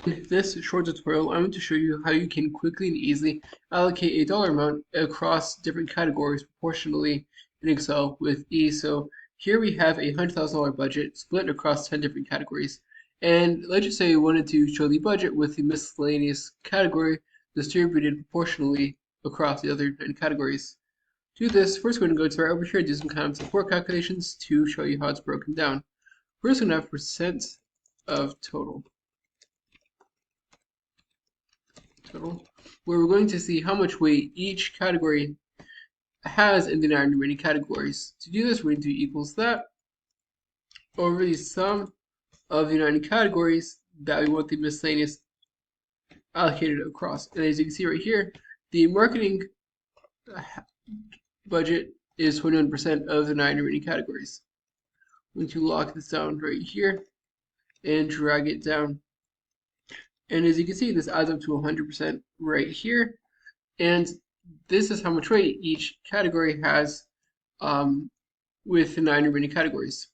In this short tutorial, I'm going to show you how you can quickly and easily allocate a dollar amount across different categories proportionally in Excel with ease. So here we have a $100,000 budget split across 10 different categories. And let's just say we wanted to show the budget with the miscellaneous category distributed proportionally across the other 9 categories. To do this, first we're going to go to right over here and do some kind of support calculations to show you how it's broken down. First, we're going to have percent of total, where we're going to see how much weight each category has in the 9 remaining categories. To do this, we're going to do equals that over the sum of the 9 categories that we want the miscellaneous allocated across. And as you can see right here, the marketing budget is 21% of the 9 remaining categories. I'm going to lock this down right here and drag it down. And as you can see, this adds up to 100% right here. And this is how much weight each category has with the 9 remaining categories.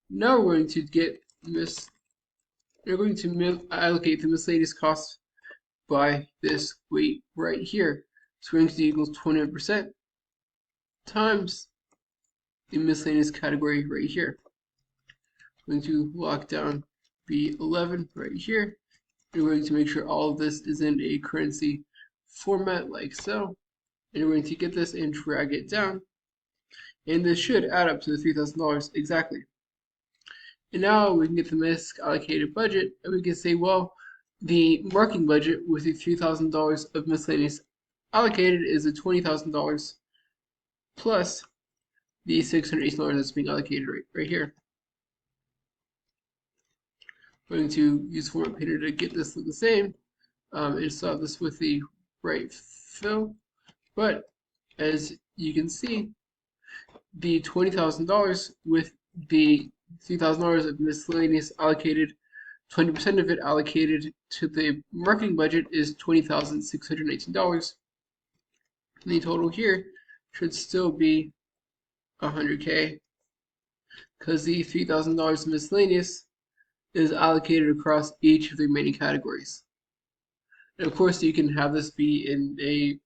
Now we're going to allocate the miscellaneous cost by this weight right here. So we're going to do equals 21% times the miscellaneous category right here. We're going to lock down B11 right here. And we're going to make sure all of this is in a currency format like so. And we're going to get this and drag it down. And this should add up to the $3,000 exactly. And now we can get the misallocated budget, and we can say, well, the marketing budget with the $3,000 of miscellaneous allocated is the $20,000 plus the $618 that's being allocated right here. We're going to use format painter to get this to look the same and solve this with the right fill. But as you can see, the $20,000 with the $3,000 of miscellaneous allocated, 20% of it allocated to the marketing budget is $20,618. And the total here should still be 100K because the $3,000 miscellaneous is allocated across each of the remaining categories. And of course, you can have this be in a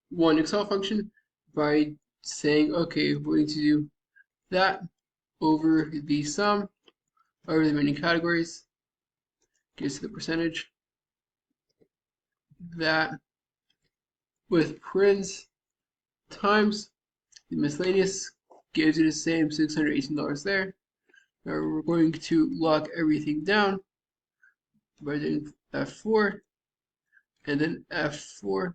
one Excel function by saying, okay, we're going to do that over the sum over the remaining categories, gives you the percentage, that with parens times the miscellaneous gives you the same $618 there. Now we're going to lock everything down by doing F4 and then F4.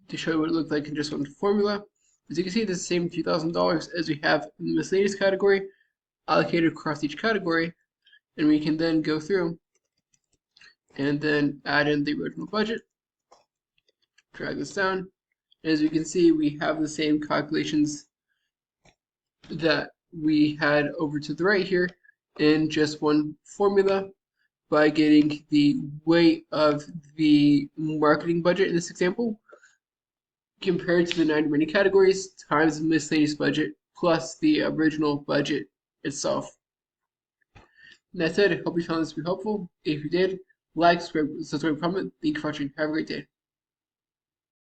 To show you what it looked like in just one formula. As you can see, it's the same $2,000 as we have in the miscellaneous category allocated across each category, and we can then go through and then add in the original budget, drag this down. As you can see, we have the same calculations that we had over to the right here in just one formula by getting the weight of the marketing budget in this example compared to the 9 remaining categories times the miscellaneous budget plus the original budget itself. And that's it. I hope you found this to be helpful. If you did, like, subscribe, comment. Thank you for watching. Have a great day.